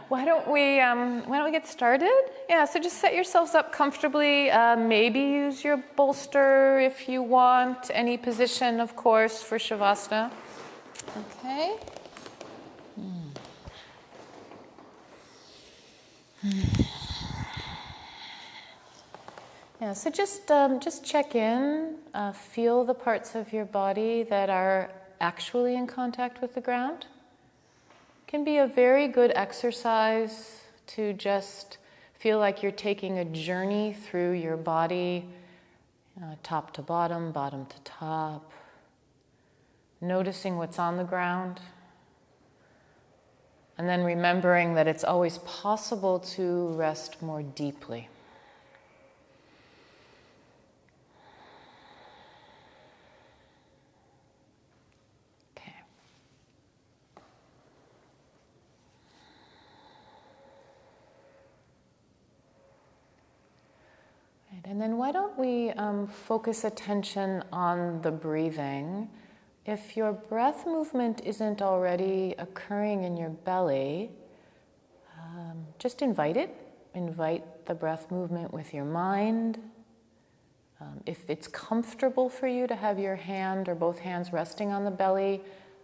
Why don't we get started? Yeah, so just set yourselves up comfortably. Maybe use your bolster if you want. Any position, of course, for shavasana. Okay. Yeah, so just check in. Feel the parts of your body that are actually in contact with the ground. Can be a very good exercise to just feel like you're taking a journey through your body, top to bottom, bottom to top, noticing what's on the ground, and then remembering that it's always possible to rest more deeply. And then why don't we focus attention on the breathing. If your breath movement isn't already occurring in your belly, just invite it. Invite the breath movement with your mind. If it's comfortable for you to have your hand or both hands resting on the belly,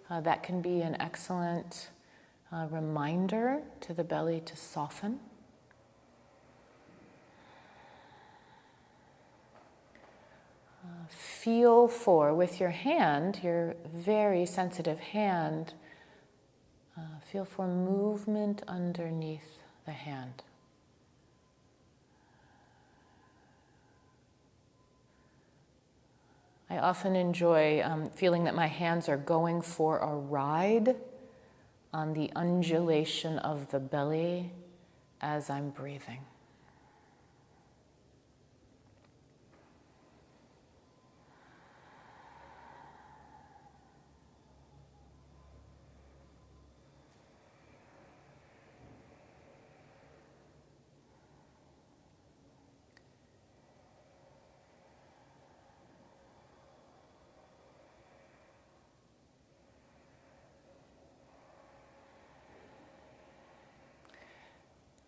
that can be an excellent reminder to the belly to soften. Feel for, with your hand, your very sensitive hand, feel for movement underneath the hand. I often enjoy feeling that my hands are going for a ride on the undulation of the belly as I'm breathing.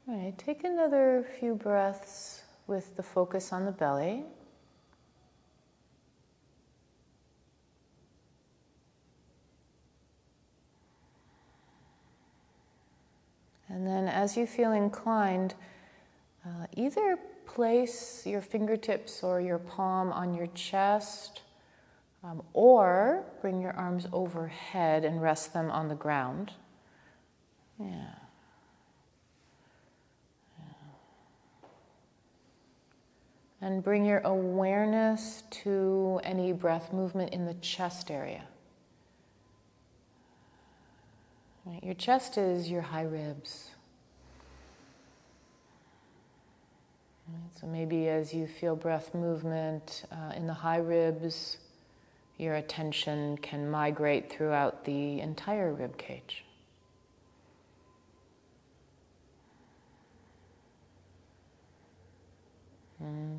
All right, take another few breaths with the focus on the belly. And then as you feel inclined, either place your fingertips or your palm on your chest, or bring your arms overhead and rest them on the ground. Yeah. And bring your awareness to any breath movement in the chest area. Right, your chest is your high ribs. Right, so maybe as you feel breath movement in the high ribs, your attention can migrate throughout the entire rib cage.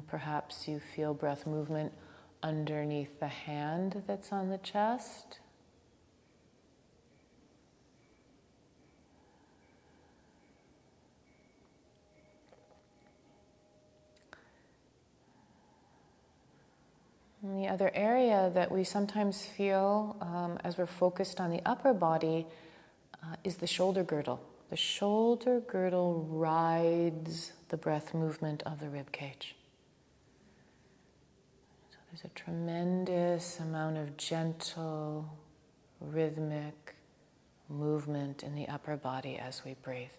Perhaps you feel breath movement underneath the hand that's on the chest. And the other area that we sometimes feel as we're focused on the upper body is the shoulder girdle. The shoulder girdle rides the breath movement of the rib cage. So there's a tremendous amount of gentle, rhythmic movement in the upper body as we breathe.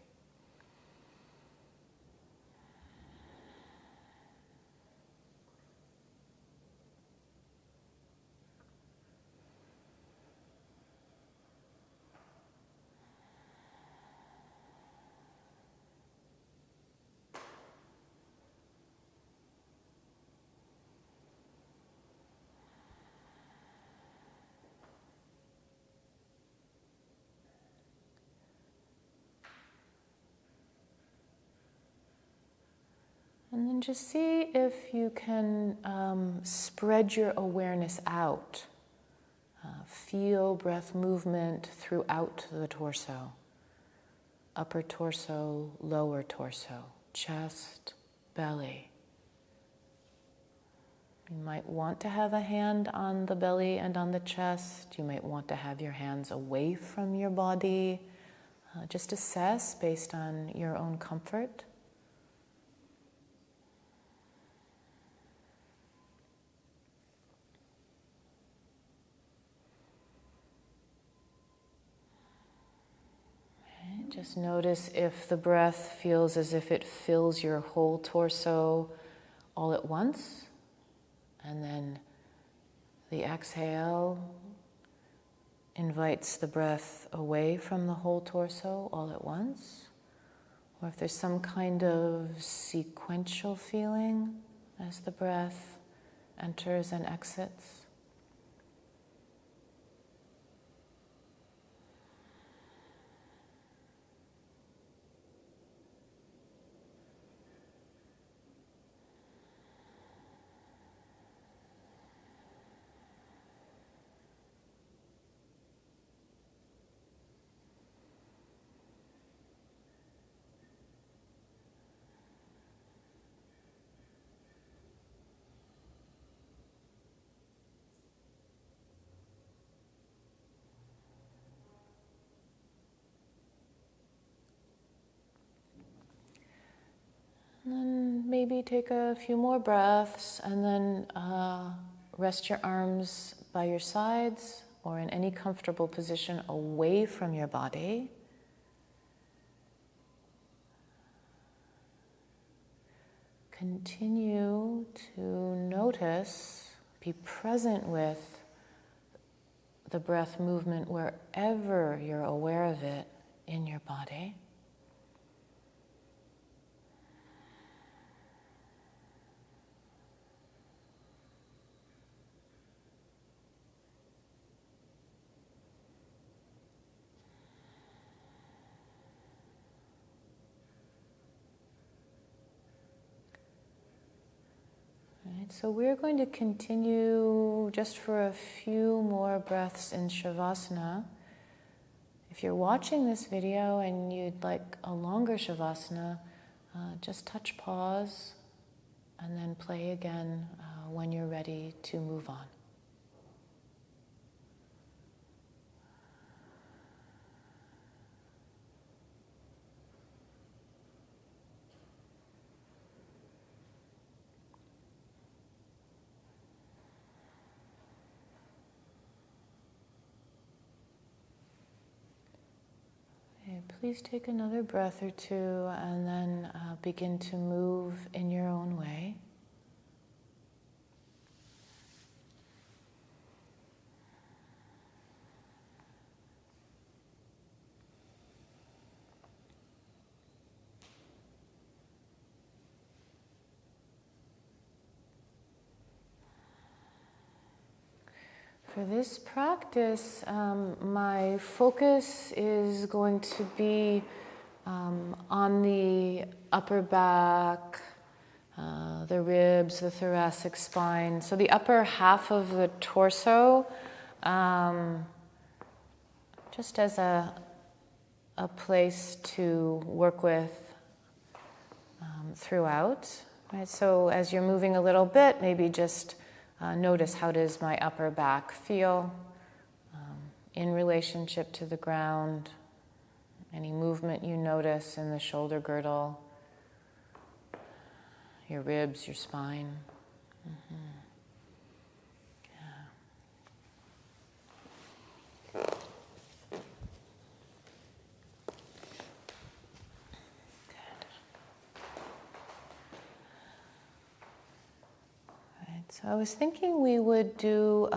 And then just see if you can spread your awareness out. Feel breath movement throughout the torso. upper torso, lower torso, chest, belly. You might want to have a hand on the belly and on the chest. You might want to have your hands away from your body. Just assess based on your own comfort. Okay, just notice if the breath feels as if it fills your whole torso all at once. And then the exhale invites the breath away from the whole torso all at once. Or if there's some kind of sequential feeling as the breath enters and exits. And then maybe take a few more breaths and then rest your arms by your sides or in any comfortable position away from your body. Continue to notice, be present with the breath movement wherever you're aware of it in your body. So we're going to continue just for a few more breaths in shavasana. If you're watching this video and you'd like a longer shavasana, just touch pause and then play again when you're ready to move on. Please take another breath or two and then begin to move in your own way. For this practice, my focus is going to be on the upper back, the ribs, the thoracic spine. So the upper half of the torso, just as a place to work with throughout. Right? So as you're moving a little bit, maybe just notice, how does my upper back feel in relationship to the ground? Any movement you notice in the shoulder girdle, your ribs, your spine. So I was thinking we would do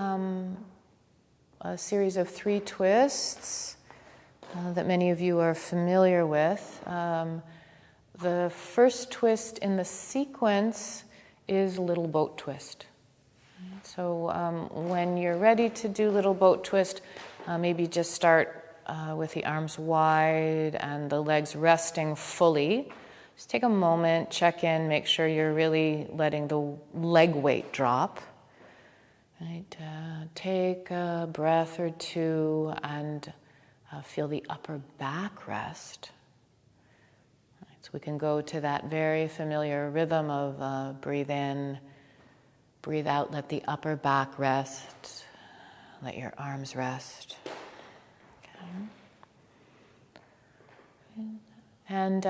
a series of 3 twists that many of you are familiar with. The first twist in the sequence is little boat twist. So when you're ready to do little boat twist, maybe just start with the arms wide and the legs resting fully. Just take a moment, check in, make sure you're really letting the leg weight drop. Right? Take a breath or two and feel the upper back rest. So we can go to that very familiar rhythm of breathe in, breathe out, let the upper back rest, let your arms rest. Okay. And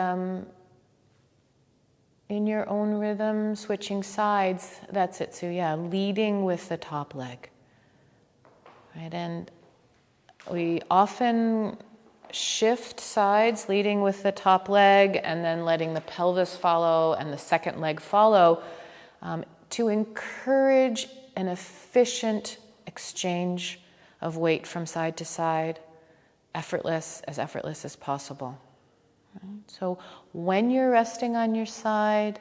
in your own rhythm, switching sides, that's it. So yeah, leading with the top leg. Right, and we often shift sides, leading with the top leg and then letting the pelvis follow and the second leg follow, to encourage an efficient exchange of weight from side to side, effortless as possible. Right? So when you're resting on your side,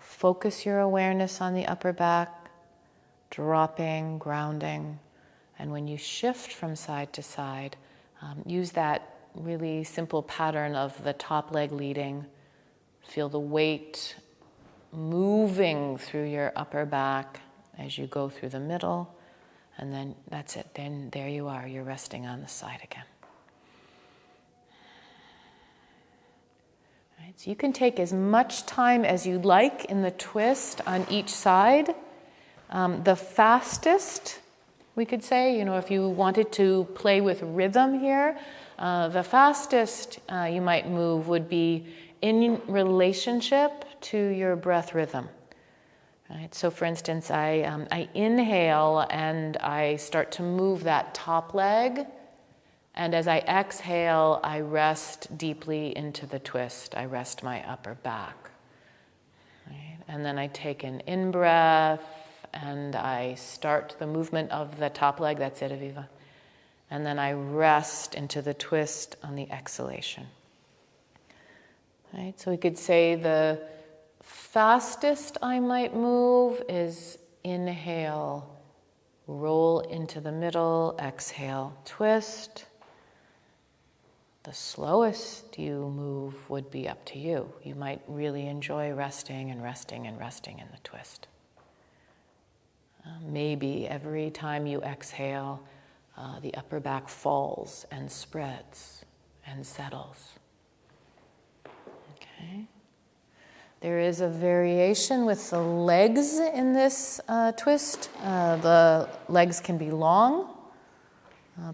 focus your awareness on the upper back, dropping, grounding, and when you shift from side to side, use that really simple pattern of the top leg leading. Feel the weight moving through your upper back as you go through the middle, and then that's it. Then there you are, you're resting on the side again. All right, so you can take as much time as you'd like in the twist on each side. The fastest, we could say, if you wanted to play with rhythm here, the fastest you might move would be in relationship to your breath rhythm. Right? So for instance, I inhale and I start to move that top leg, and as I exhale, I rest deeply into the twist. I rest my upper back. Right? And then I take an in-breath, and I start the movement of the top leg, that's it, Aviva. And then I rest into the twist on the exhalation. Right? So we could say the fastest I might move is inhale, roll into the middle, exhale, twist. The slowest you move would be up to you. You might really enjoy resting and resting and resting in the twist. Maybe every time you exhale, the upper back falls and spreads and settles. Okay. There is a variation with the legs in this twist. The legs can be long.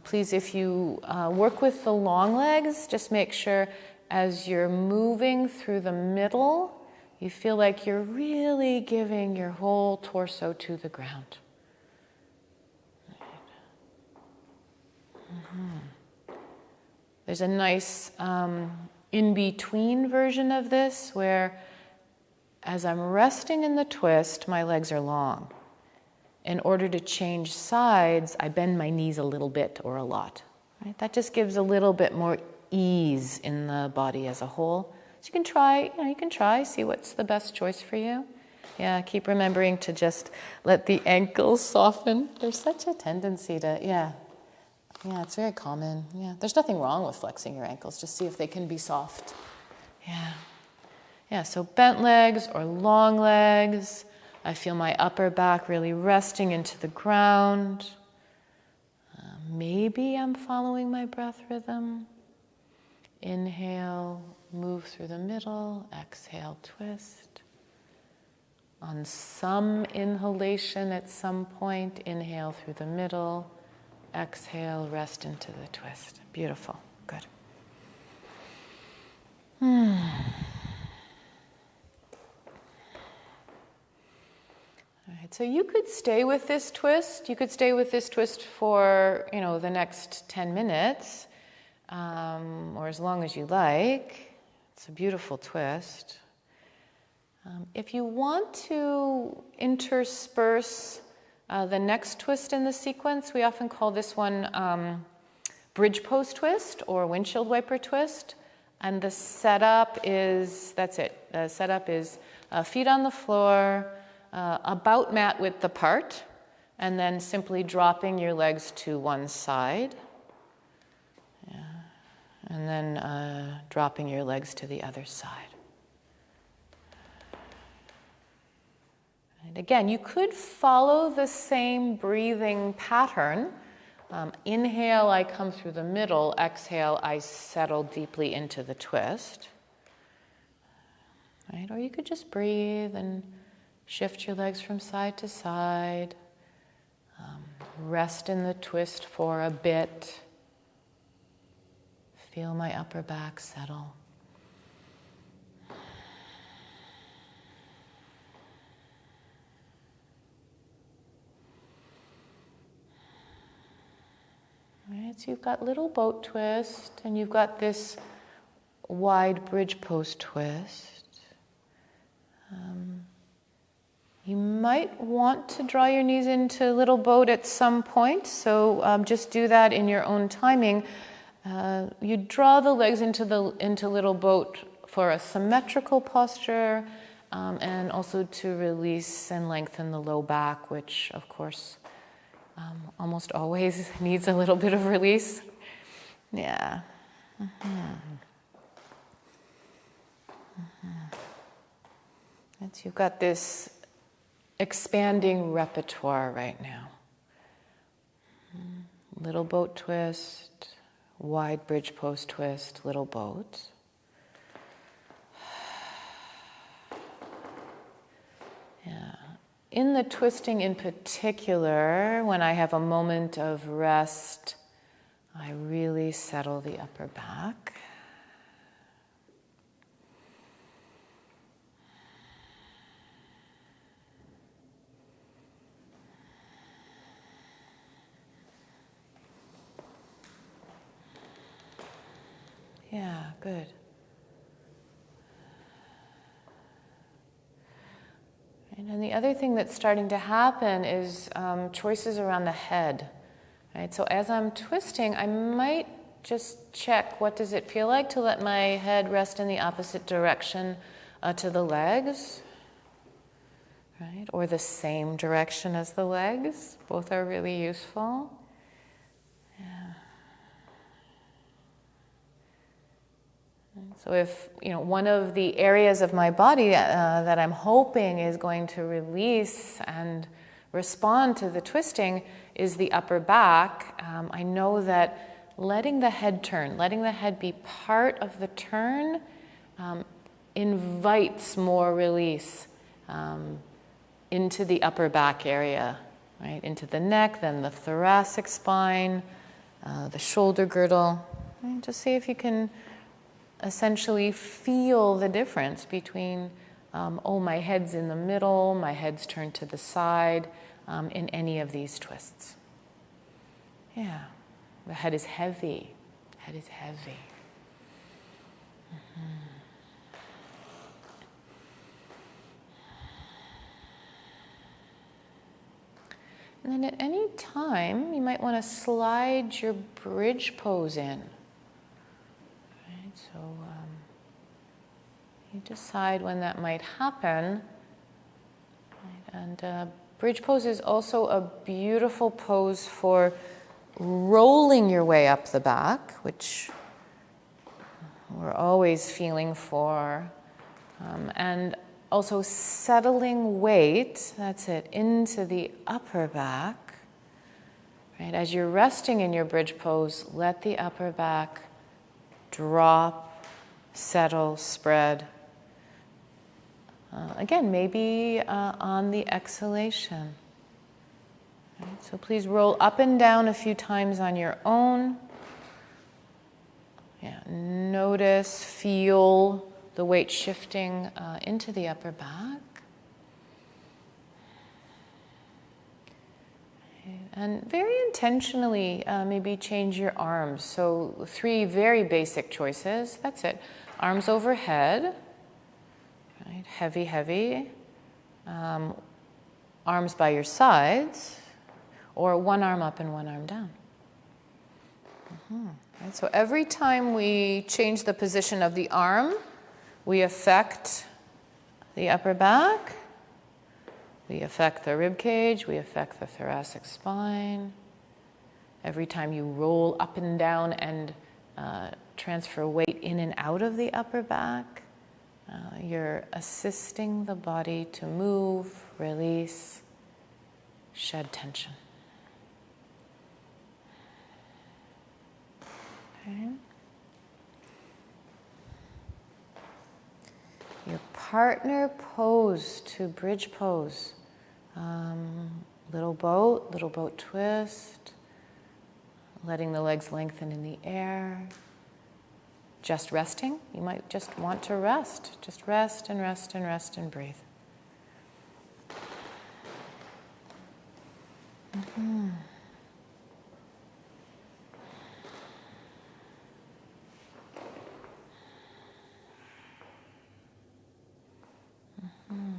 Please, if you work with the long legs, just make sure as you're moving through the middle, you feel like you're really giving your whole torso to the ground. Mm-hmm. There's a nice in-between version of this where as I'm resting in the twist, my legs are long. In order to change sides, I bend my knees a little bit or a lot. Right? That just gives a little bit more ease in the body as a whole. So you can try, see what's the best choice for you. Yeah, keep remembering to just let the ankles soften. There's such a tendency to, yeah, it's very common. Yeah, there's nothing wrong with flexing your ankles. Just see if they can be soft. Yeah, so bent legs or long legs. I feel my upper back really resting into the ground. Maybe I'm following my breath rhythm. Inhale, move through the middle. Exhale, twist. On some inhalation at some point, inhale through the middle. Exhale, rest into the twist. Beautiful. Good. All right, so you could stay with this twist. You could stay with this twist for, the next 10 minutes, or as long as you like. It's a beautiful twist. If you want to intersperse the next twist in the sequence, we often call this one bridge pose twist or windshield wiper twist. And the setup is, that's it. The setup is feet on the floor, about mat width apart, and then simply dropping your legs to one side. Yeah. And then dropping your legs to the other side. And again, you could follow the same breathing pattern. Inhale, I come through the middle. Exhale, I settle deeply into the twist. right? Or you could just breathe and shift your legs from side to side. Rest in the twist for a bit. Feel my upper back settle. Right, so you've got little boat twist, and you've got this wide bridge pose twist. You might want to draw your knees into little boat at some point, so just do that in your own timing. You draw the legs into little boat for a symmetrical posture, and also to release and lengthen the low back, which of course almost always needs a little bit of release. Yeah. And so you've got this expanding repertoire right now. Little boat twist, wide bridge pose twist, little boat. Yeah. In the twisting in particular, when I have a moment of rest, I really settle the upper back. Yeah, good. And the other thing that's starting to happen is choices around the head. Right? So as I'm twisting, I might just check, what does it feel like to let my head rest in the opposite direction to the legs? Right? Or the same direction as the legs. Both are really useful. So if, one of the areas of my body that I'm hoping is going to release and respond to the twisting is the upper back, I know that letting the head turn, letting the head be part of the turn, invites more release into the upper back area, right? Into the neck, then the thoracic spine, the shoulder girdle. Right? Just see if you can essentially feel the difference between, my head's in the middle, my head's turned to the side, in any of these twists. Yeah, the head is heavy. Head is heavy. And then at any time, you might want to slide your bridge pose in. So you decide when that might happen. And bridge pose is also a beautiful pose for rolling your way up the back, which we're always feeling for. And also settling weight, that's it, into the upper back. Right? As you're resting in your bridge pose, let the upper back drop, settle, spread. Again, maybe on the exhalation. Right? So please roll up and down a few times on your own. Yeah, notice, feel the weight shifting into the upper back. And very intentionally, maybe change your arms. So 3 very basic choices. That's it. Arms overhead. Right? Heavy, heavy. Arms by your sides. Or one arm up and one arm down. Right? So every time we change the position of the arm, we affect the upper back. We affect the rib cage, we affect the thoracic spine. Every time you roll up and down and transfer weight in and out of the upper back, you're assisting the body to move, release, shed tension. Okay. Your partner pose to bridge pose. Little boat twist, letting the legs lengthen in the air. Just resting. You might just want to rest. Just rest and rest and rest and breathe. Mm-hmm. Mm-hmm.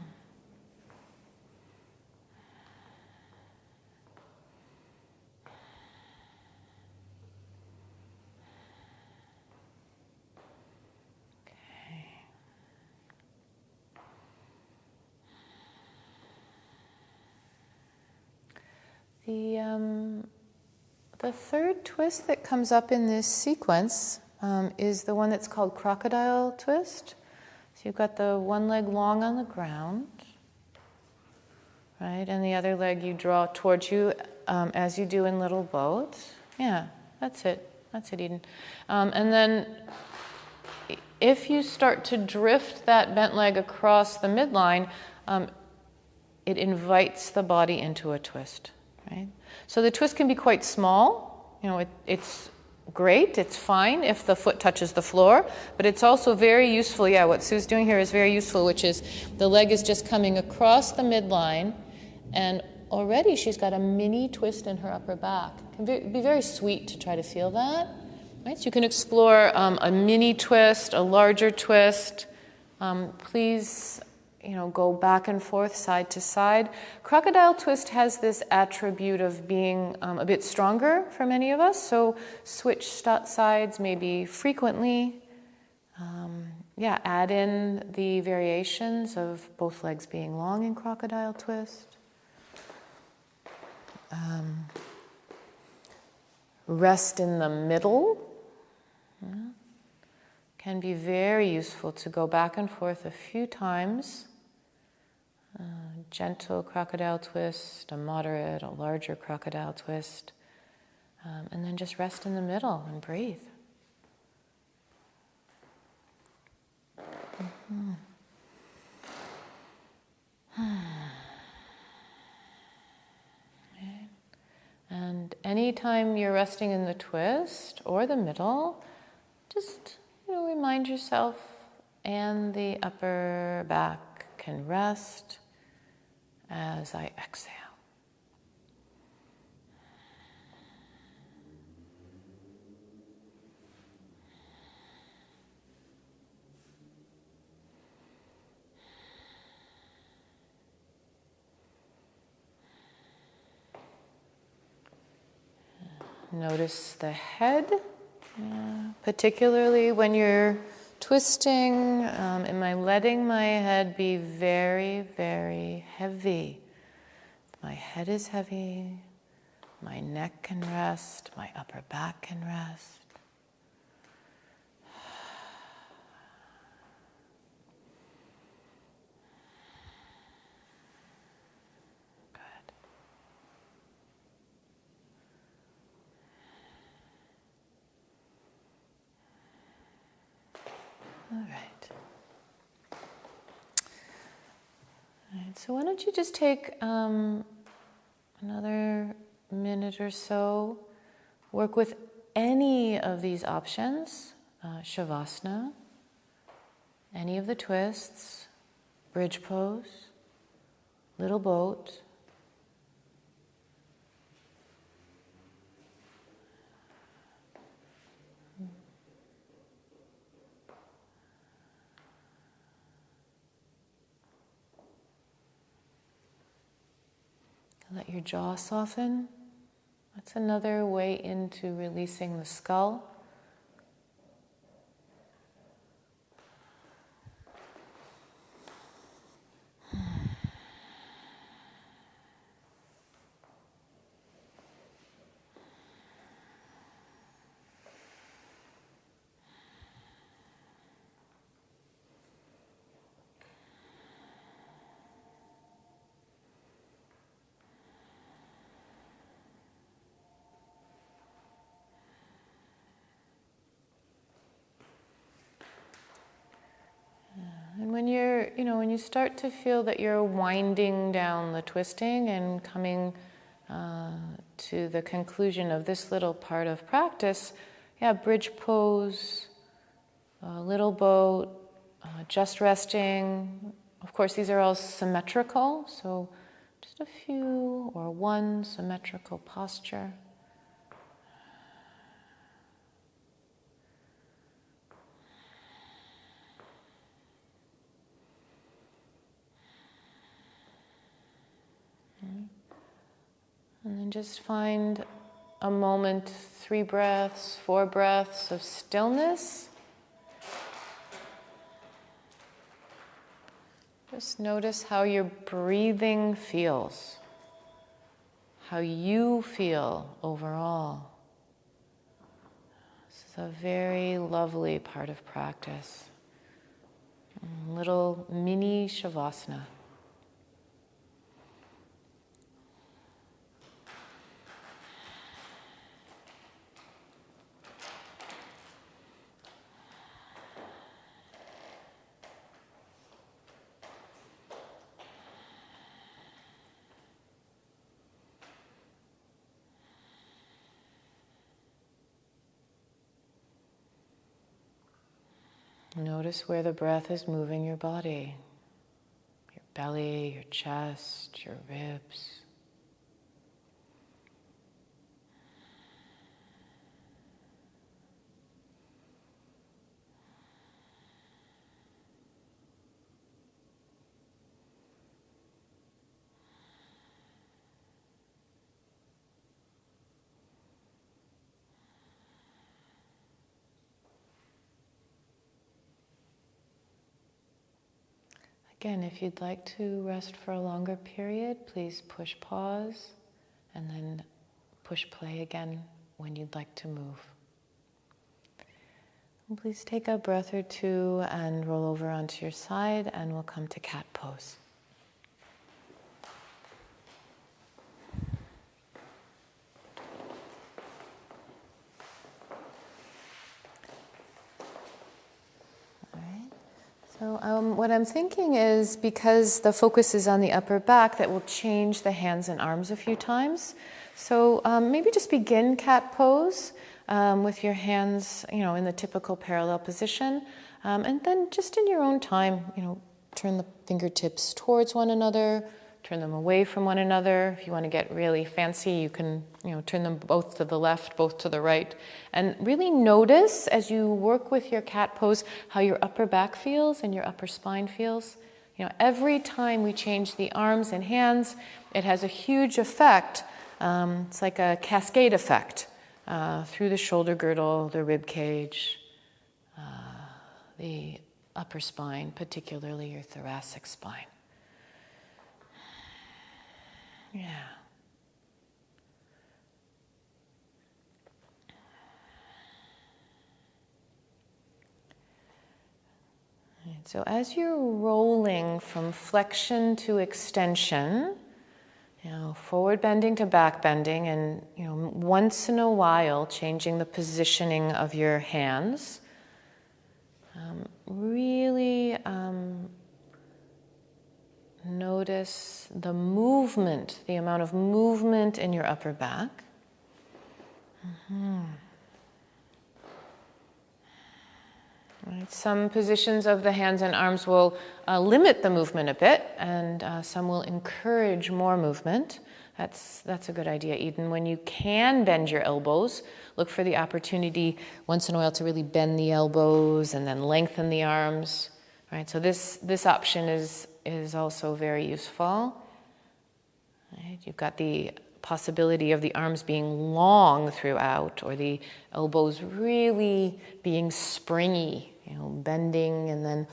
The third twist that comes up in this sequence is the one that's called Crocodile twist. So you've got the one leg long on the ground, right? And the other leg you draw towards you as you do in Little Boat. Yeah, that's it. That's it, Eden. And then if you start to drift that bent leg across the midline, it invites the body into a twist. Right? So the twist can be quite small. You know, it's great, it's fine if the foot touches the floor, but it's also very useful. Yeah, what Sue's doing here is very useful, which is the leg is just coming across the midline, and already she's got a mini twist in her upper back. It can be very sweet to try to feel that. Right? So you can explore a mini twist, a larger twist. Please, go back and forth, side to side. Crocodile twist has this attribute of being a bit stronger for many of us, so switch sides maybe frequently. Add in the variations of both legs being long in crocodile twist. Rest in the middle. Can be very useful to go back and forth a few times. Gentle crocodile twist, a moderate, a larger crocodile twist, and then just rest in the middle and breathe. Mm-hmm. Okay. And anytime you're resting in the twist or the middle, just remind yourself, and the upper back can rest as I exhale. Notice the head, particularly when you're twisting. Am I letting my head be very, very heavy? My head is heavy, my neck can rest, my upper back can rest. Good. All right. So why don't you just take another minute or so, work with any of these options, shavasana, any of the twists, bridge pose, little boat, let your jaw soften. That's another way into releasing the skull. you start to feel that you're winding down the twisting and coming to the conclusion of this little part of practice, bridge pose, little boat, just resting. Of course, these are all symmetrical, so just a few or one symmetrical posture. And then just find a moment, 3 breaths, 4 breaths of stillness. Just notice how your breathing feels, how you feel overall. This is a very lovely part of practice. A little mini shavasana. Notice where the breath is moving your body, your belly, your chest, your ribs. Again, if you'd like to rest for a longer period, please push pause and then push play again when you'd like to move. And please take a breath or two and roll over onto your side, and we'll come to cat pose. So what I'm thinking is, because the focus is on the upper back, that we'll change the hands and arms a few times. So maybe just begin cat pose with your hands, in the typical parallel position, and then just in your own time, turn the fingertips towards one another, turn them away from one another. If you want to get really fancy, you can, turn them both to the left, both to the right. And really notice as you work with your cat pose how your upper back feels and your upper spine feels. Every time we change the arms and hands, it has a huge effect. It's like a cascade effect through the shoulder girdle, the rib cage, the upper spine, particularly your thoracic spine. Yeah. Right, so as you're rolling from flexion to extension, forward bending to back bending, and once in a while changing the positioning of your hands, really notice the movement, the amount of movement in your upper back. Right. Some positions of the hands and arms will limit the movement a bit, and some will encourage more movement. That's a good idea, Eden. When you can bend your elbows, look for the opportunity once in a while to really bend the elbows and then lengthen the arms. Right. So this option is also very useful. Right. You've got the possibility of the arms being long throughout, or the elbows really being springy, bending and then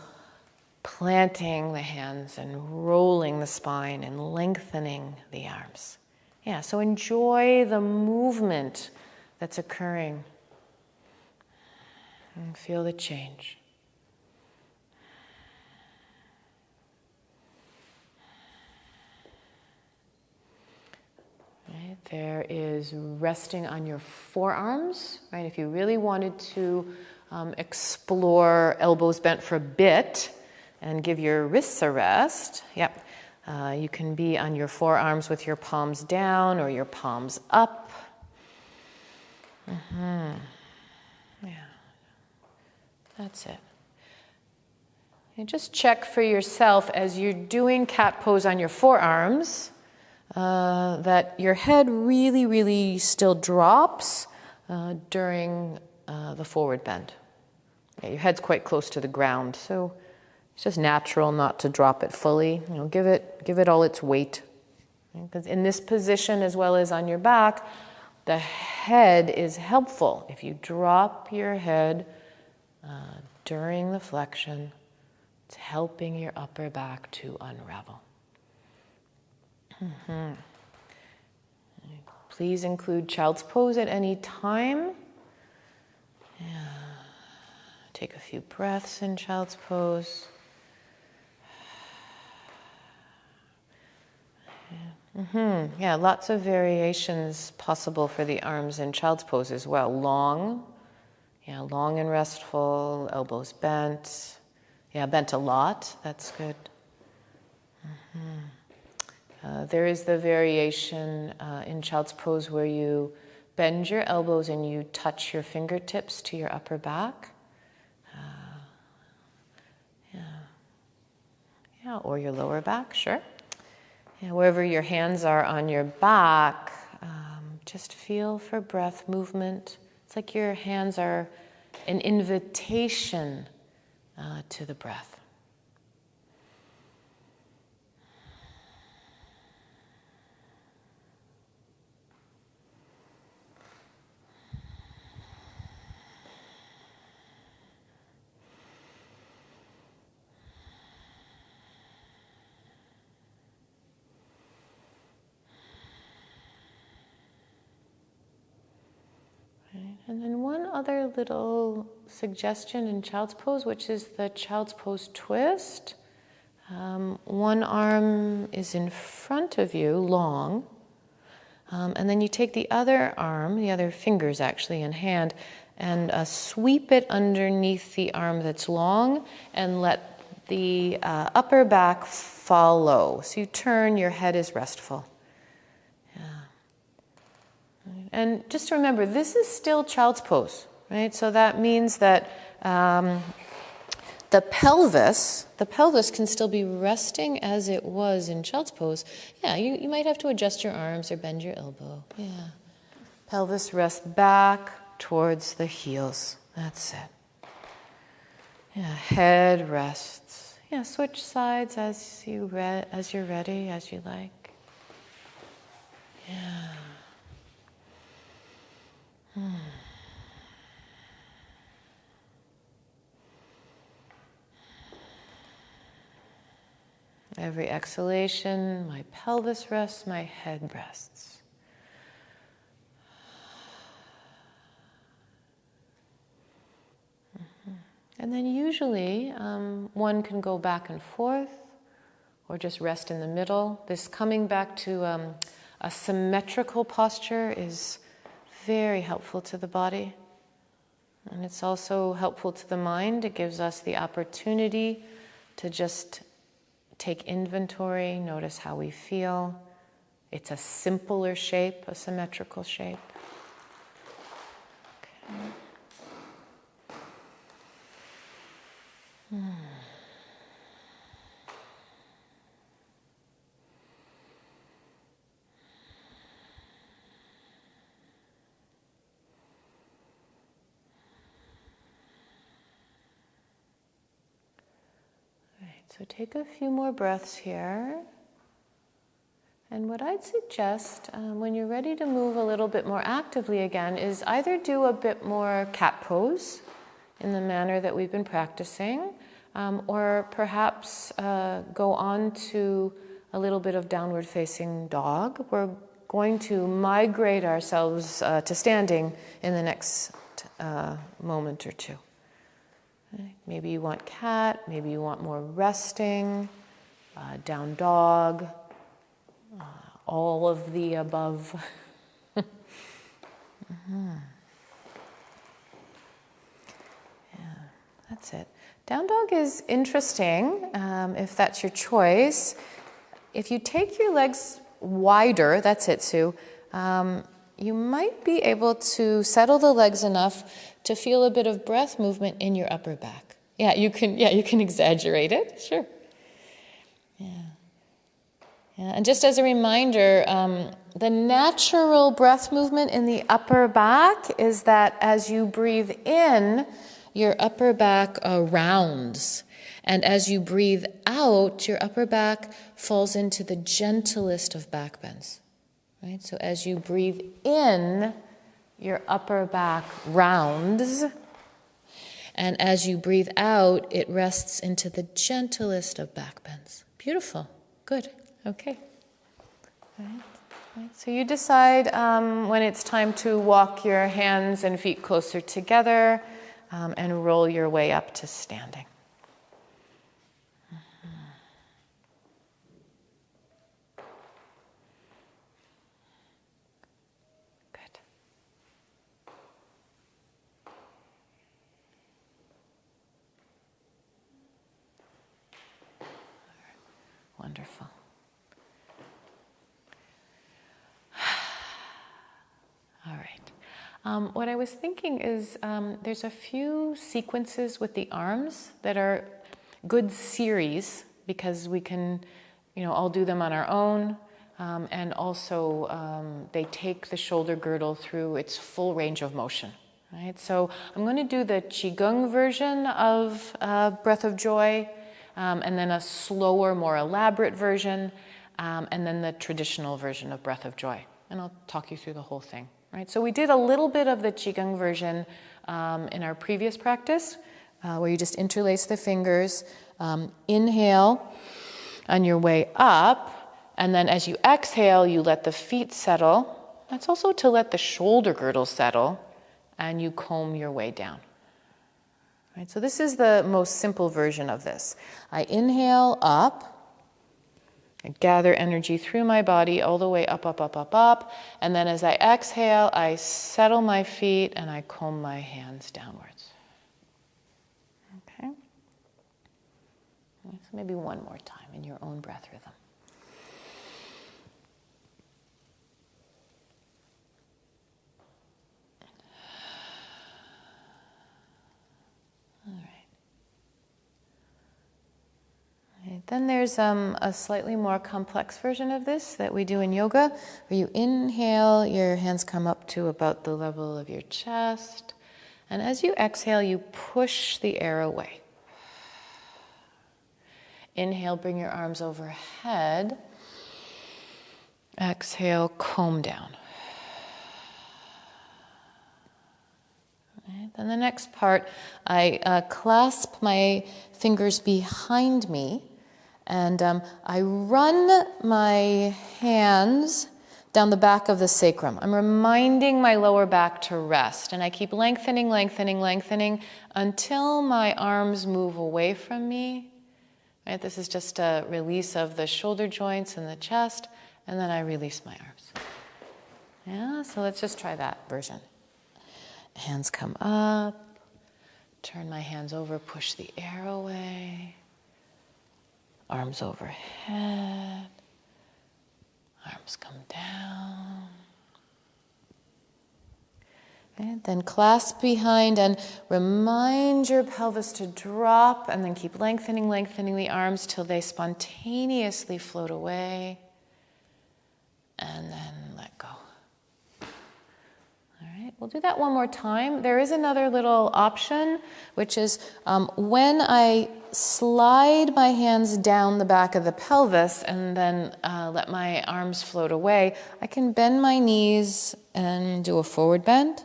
planting the hands and rolling the spine and lengthening the arms. Yeah, so enjoy the movement that's occurring and feel the change. Right, there is resting on your forearms. Right, if you really wanted to explore elbows bent for a bit, and give your wrists a rest. Yep. You can be on your forearms with your palms down or your palms up. Yeah, that's it. And just check for yourself as you're doing cat pose on your forearms that your head really, really still drops during the forward bend. Yeah, your head's quite close to the ground, so it's just natural not to drop it fully. Give it all its weight. Because in this position, as well as on your back, the head is helpful. If you drop your head during the flexion, it's helping your upper back to unravel. Please include child's pose at any time. Yeah. Take a few breaths in child's pose. Yeah, lots of variations possible for the arms in child's pose as well. Long and restful, elbows bent. Yeah, bent a lot, that's good. There is the variation in child's pose where you bend your elbows and you touch your fingertips to your upper back. Or your lower back, sure. Yeah, wherever your hands are on your back, just feel for breath movement. It's like your hands are an invitation to the breath. And then one other little suggestion in child's pose, which is the child's pose twist. One arm is in front of you, long, and then you take the other arm, the other fingers actually in hand, and sweep it underneath the arm that's long and let the upper back follow. So you turn, your head is restful. And just remember, this is still child's pose, right? So that means that the pelvis can still be resting as it was in child's pose. Yeah, you might have to adjust your arms or bend your elbow. Yeah. Pelvis rests back towards the heels. That's it. Yeah, head rests. Yeah, switch sides as you're ready, as you like. Yeah. Every exhalation, my pelvis rests, my head rests. And then usually one can go back and forth or just rest in the middle. This coming back to a symmetrical posture is very helpful to the body. And it's also helpful to the mind. It gives us the opportunity to just take inventory, notice how we feel. It's a simpler shape, a symmetrical shape. Okay. So take a few more breaths here. And what I'd suggest when you're ready to move a little bit more actively again is either do a bit more cat pose in the manner that we've been practicing, or perhaps go on to a little bit of downward facing dog. We're going to migrate ourselves to standing in the next moment or two. Maybe you want cat, maybe you want more resting, down dog, all of the above. Yeah, That's it. Down dog is interesting, if that's your choice. If you take your legs wider, that's it, Sue, you might be able to settle the legs enough to feel a bit of breath movement in your upper back. Yeah, you can exaggerate it, sure. Yeah. And just as a reminder, the natural breath movement in the upper back is that as you breathe in, your upper back rounds. And as you breathe out, your upper back falls into the gentlest of backbends. Right? So as you breathe in, your upper back rounds. And as you breathe out, it rests into the gentlest of backbends. Beautiful. Good. Okay. Right. So you decide when it's time to walk your hands and feet closer together and roll your way up to standing. Good. Wonderful. All right. What I was thinking is there's a few sequences with the arms that are good series because we can, all do them on our own. And also they take the shoulder girdle through its full range of motion. Right? So I'm going to do the Qigong version of Breath of Joy, and then a slower, more elaborate version, and then the traditional version of Breath of Joy. And I'll talk you through the whole thing. Right? So we did a little bit of the Qigong version in our previous practice, where you just interlace the fingers, inhale on your way up, and then as you exhale, you let the feet settle. That's also to let the shoulder girdle settle, and you comb your way down. Right? So this is the most simple version of this. I inhale up. I gather energy through my body all the way up, up, up, up, up. And then as I exhale, I settle my feet and I comb my hands downwards. Okay? So maybe one more time in your own breath rhythm. All right. Then there's a slightly more complex version of this that we do in yoga, where you inhale, your hands come up to about the level of your chest, and as you exhale, you push the air away. Inhale, bring your arms overhead. Exhale, comb down. Right. Then the next part, I clasp my fingers behind me, and I run my hands down the back of the sacrum. I'm reminding my lower back to rest, and I keep lengthening, lengthening, lengthening until my arms move away from me. Right? This is just a release of the shoulder joints and the chest, and then I release my arms. Yeah, so let's just try that version. Hands come up, turn my hands over, push the air away. Arms overhead, arms come down. And then clasp behind and remind your pelvis to drop, and then keep lengthening, lengthening the arms till they spontaneously float away. And then let go. All right, we'll do that one more time. There is another little option, which is when I slide my hands down the back of the pelvis and then let my arms float away, I can bend my knees and do a forward bend.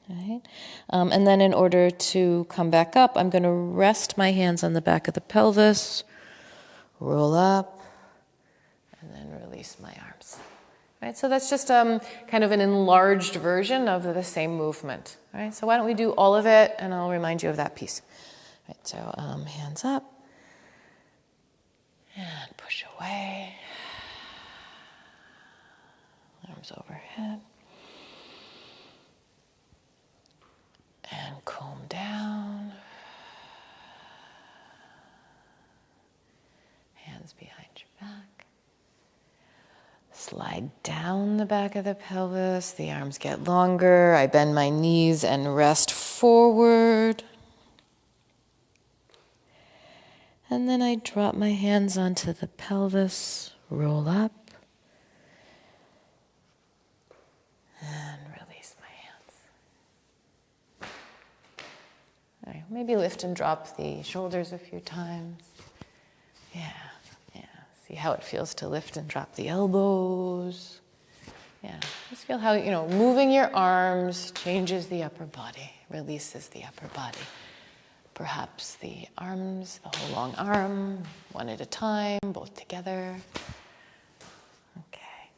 Right? And then in order to come back up, I'm going to rest my hands on the back of the pelvis, roll up, and then release my arms. Right? So that's just kind of an enlarged version of the same movement. Right? So why don't we do all of it, and I'll remind you of that piece. Right, so hands up, and push away, arms overhead, and comb down, hands behind your back. Slide down the back of the pelvis. The arms get longer. I bend my knees and rest forward. And then I drop my hands onto the pelvis, roll up, and release my hands. All right, maybe lift and drop the shoulders a few times. Yeah. See how it feels to lift and drop the elbows. Yeah, just feel how, moving your arms changes the upper body, releases the upper body. Perhaps the arms, the whole long arm, one at a time, both together. Okay.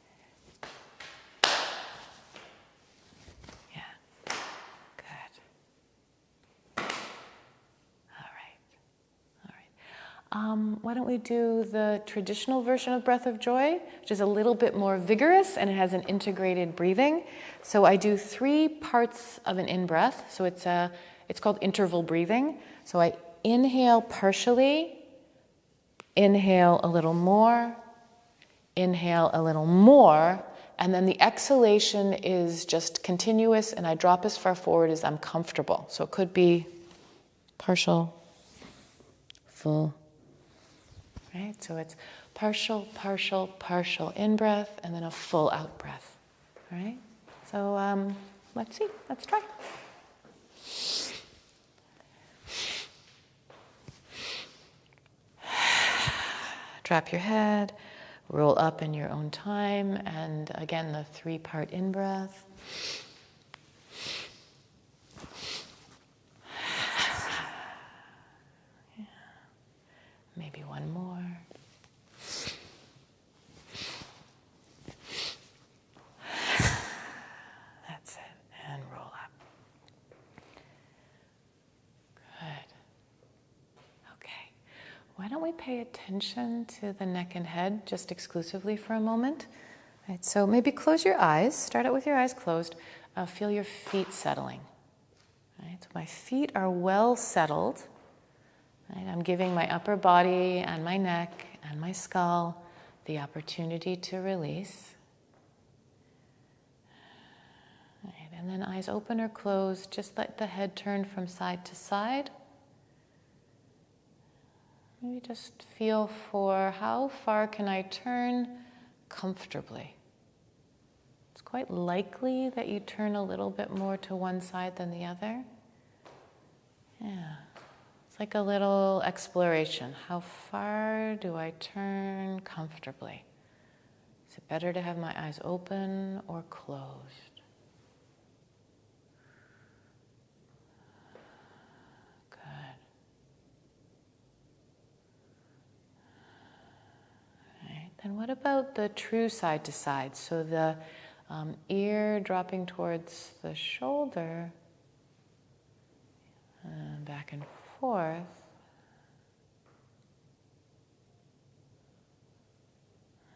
Yeah, good. Why don't we do the traditional version of Breath of Joy, which is a little bit more vigorous and it has an integrated breathing. So I do 3 parts of an in-breath. So it's called interval breathing. So I inhale partially, inhale a little more, inhale a little more, and then the exhalation is just continuous and I drop as far forward as I'm comfortable. So it could be partial, full. Right? So it's partial, partial, partial in-breath, and then a full out-breath. All right? So let's see. Let's try. Drop your head, roll up in your own time, and again, the 3-part in-breath. Maybe one more. That's it. And roll up. Good. Okay. Why don't we pay attention to the neck and head just exclusively for a moment? Right, so maybe close your eyes. Start out with your eyes closed. Feel your feet settling. Right, so my feet are well settled. Right, I'm giving my upper body and my neck and my skull the opportunity to release. Right, and then eyes open or closed, just let the head turn from side to side. Maybe just feel for how far can I turn comfortably. It's quite likely that you turn a little bit more to one side than the other. Yeah. It's like a little exploration. How far do I turn comfortably? Is it better to have my eyes open or closed? Good. Right. Then what about the true side to side? So the ear dropping towards the shoulder, and back and forth.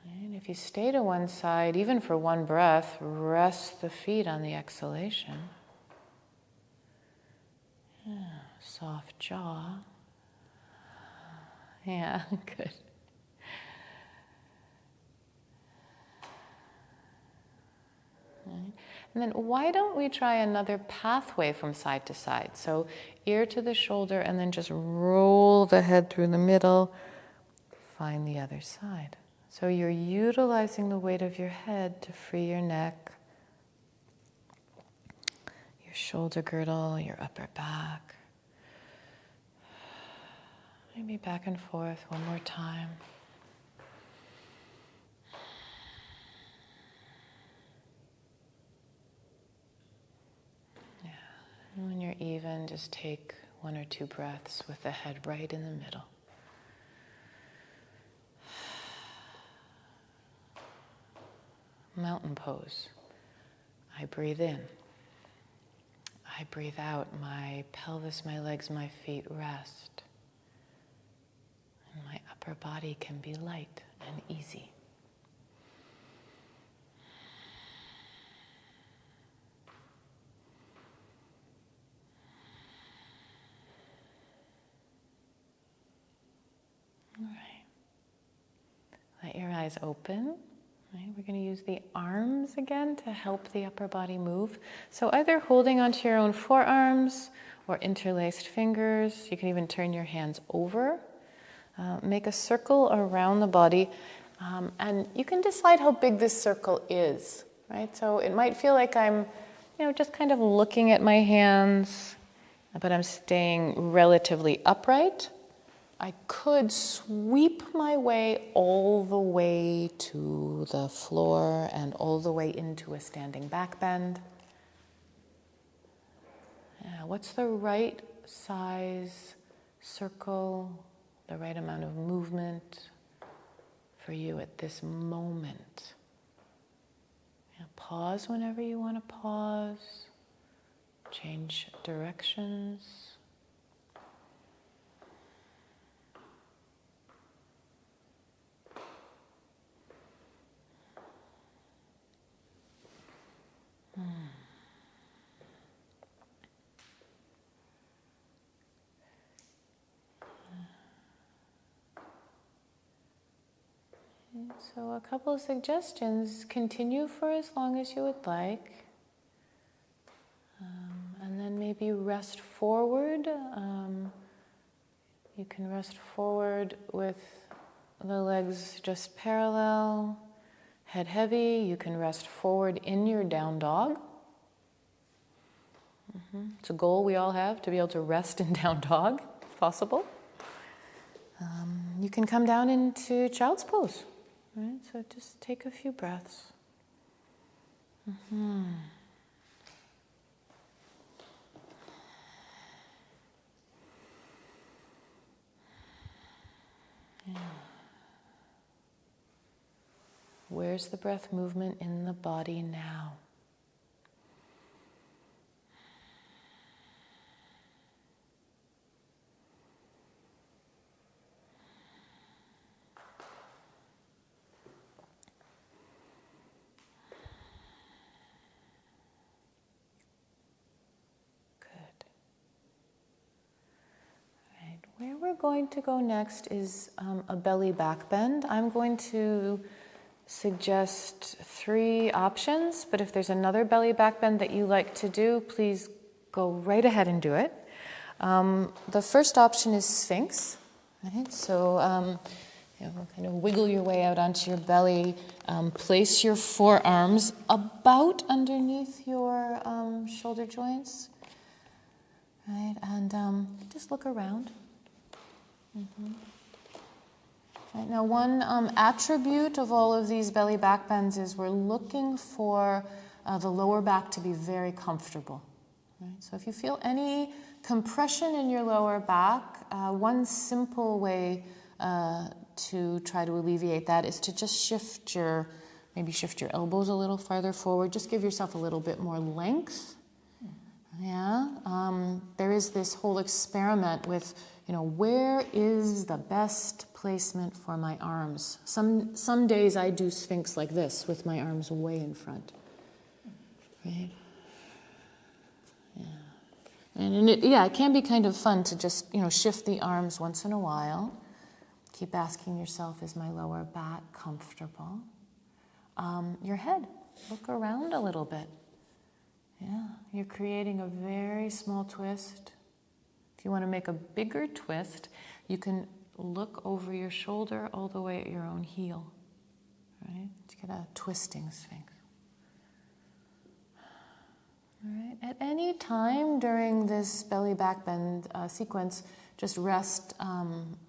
And if you stay to one side, even for one breath, rest the feet on the exhalation. Yeah, soft jaw. Yeah, good. Right. And then why don't we try another pathway from side to side? So ear to the shoulder and then just roll the head through the middle. Find the other side. So you're utilizing the weight of your head to free your neck, your shoulder girdle, your upper back. Maybe back and forth one more time. Yeah. And when you're even, just take 1 or 2 breaths with the head right in the middle. Mountain pose. I breathe in. I breathe out. My pelvis, my legs, my feet rest. And my upper body can be light and easy. All right. eyes open. Right? We're going to use the arms again to help the upper body move. So either holding onto your own forearms or interlaced fingers. You can even turn your hands over. Make a circle around the body. And you can decide how big this circle is. Right? So it might feel like I'm, just kind of looking at my hands, but I'm staying relatively upright. I could sweep my way all the way to the floor and all the way into a standing back bend. What's the right size circle, the right amount of movement for you at this moment? Pause whenever you want to pause. Change directions. So a couple of suggestions. Continue for as long as you would like. And then maybe rest forward. You can rest forward with the legs just parallel, head heavy. You can rest forward in your down dog. It's a goal we all have, to be able to rest in down dog, if possible. You can come down into child's pose. Right? So just take a few breaths. Where's the breath movement in the body now? Where we're going to go next is a belly back bend. I'm going to suggest 3 options, but if there's another belly back bend that you like to do, please go right ahead and do it. The first option is Sphinx. Right? So kind of wiggle your way out onto your belly. Place your forearms about underneath your shoulder joints. Right? And just look around. Right, now one attribute of all of these belly back bends is we're looking for the lower back to be very comfortable. Right? So if you feel any compression in your lower back, one simple way to try to alleviate that is to just shift your elbows a little farther forward. Just give yourself a little bit more length. There is this whole experiment with, where is the best placement for my arms? Some days I do Sphinx like this with my arms way in front. Right? And it can be kind of fun to just, shift the arms once in a while. Keep asking yourself, is my lower back comfortable? Your head, look around a little bit. You're creating a very small twist. If you want to make a bigger twist, you can look over your shoulder all the way at your own heel. Right? To get a twisting Sphinx. All right. At any time during this belly back bend sequence, just rest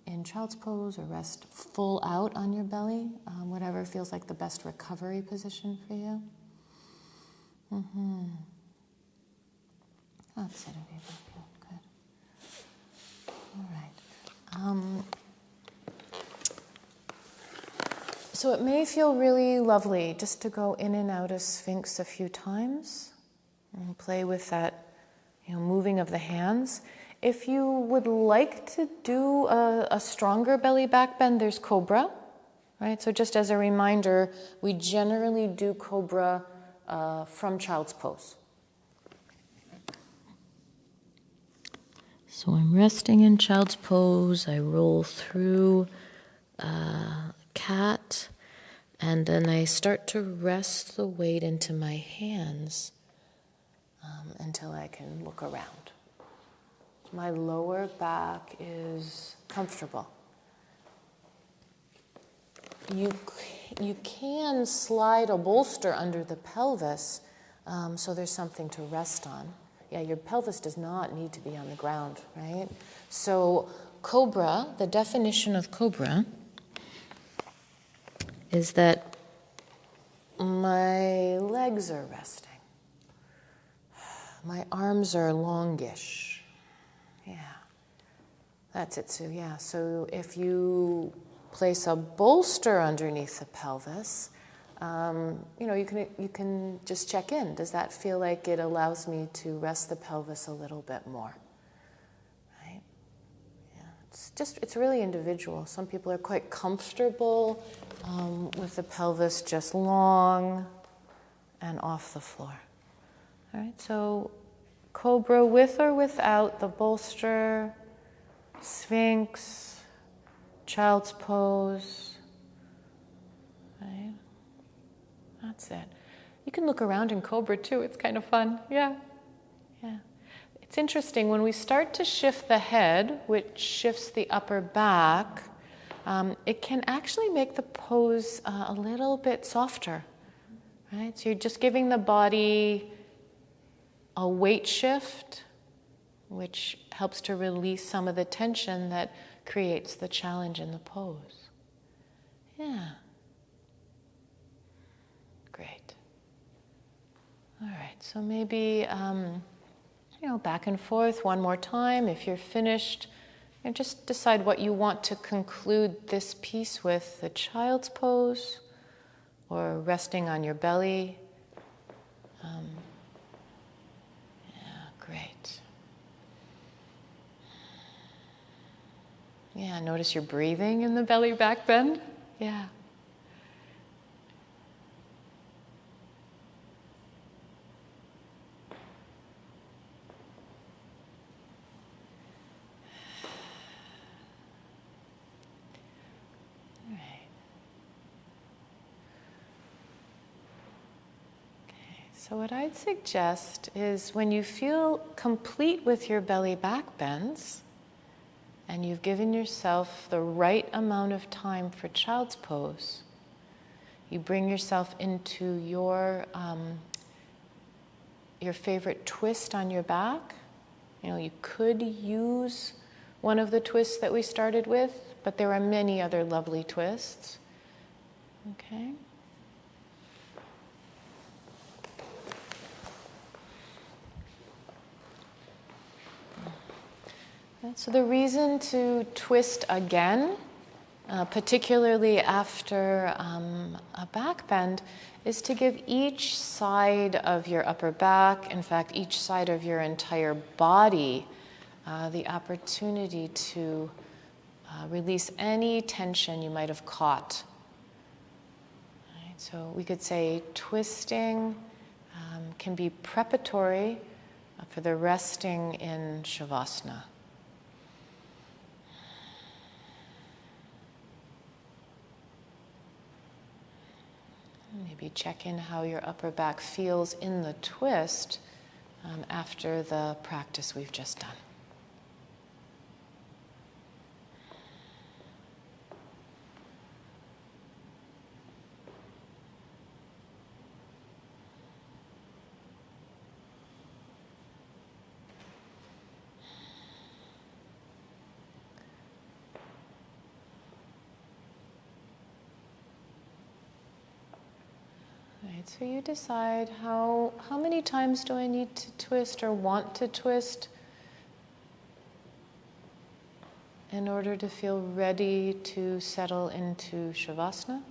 in child's pose or rest full out on your belly, whatever feels like the best recovery position for you. That's it, good. All right. So it may feel really lovely just to go in and out of Sphinx a few times and play with that, moving of the hands. If you would like to do a stronger belly back bend, there's Cobra, right? So just as a reminder, we generally do Cobra from child's pose. So I'm resting in child's pose. I roll through cat. And then I start to rest the weight into my hands until I can look around. My lower back is comfortable. You can slide a bolster under the pelvis so there's something to rest on. Yeah, your pelvis does not need to be on the ground, right? So cobra, the definition of cobra is that my legs are resting. My arms are longish. Yeah, that's it. So yeah, so if you place a bolster underneath the pelvis, you can just check in. Does that feel like it allows me to rest the pelvis a little bit more? Right? Yeah, it's really individual. Some people are quite comfortable with the pelvis just long and off the floor. All right, so cobra with or without the bolster, sphinx, child's pose. Right? That's it. You can look around in cobra too. It's kind of fun. Yeah. It's interesting. When we start to shift the head, which shifts the upper back, it can actually make the pose a little bit softer. Right? So you're just giving the body a weight shift, which helps to release some of the tension that creates the challenge in the pose. Yeah. Great. All right, so maybe, back and forth one more time. If you're finished, just decide what you want to conclude this piece with, the child's pose or resting on your belly. Great. Yeah, notice your breathing in the belly back bend. Yeah. All right. So what I'd suggest is when you feel complete with your belly back bends and you've given yourself the right amount of time for child's pose, you bring yourself into your favorite twist on your back. You could use one of the twists that we started with, but there are many other lovely twists. Okay. So the reason to twist again, particularly after a back bend, is to give each side of your upper back, in fact, each side of your entire body, the opportunity to release any tension you might have caught. Right, so we could say twisting can be preparatory for the resting in shavasana. Maybe check in how your upper back feels in the twist after the practice we've just done. Right, so you decide how many times do I need to twist or want to twist in order to feel ready to settle into shavasana.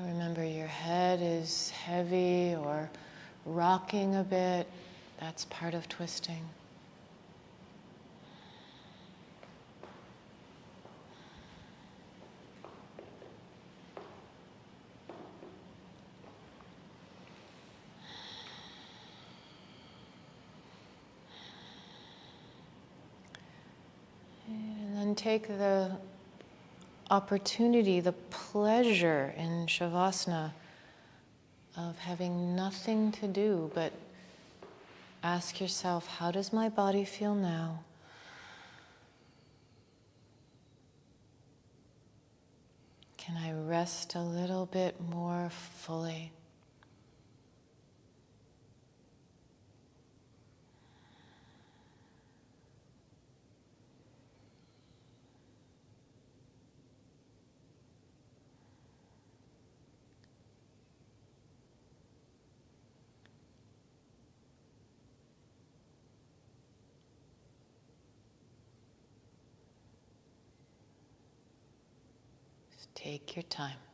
Remember, your head is heavy or rocking a bit. That's part of twisting. take the opportunity, the pleasure in shavasana of having nothing to do but ask yourself, how does my body feel now? Can I rest a little bit more fully? Take your time.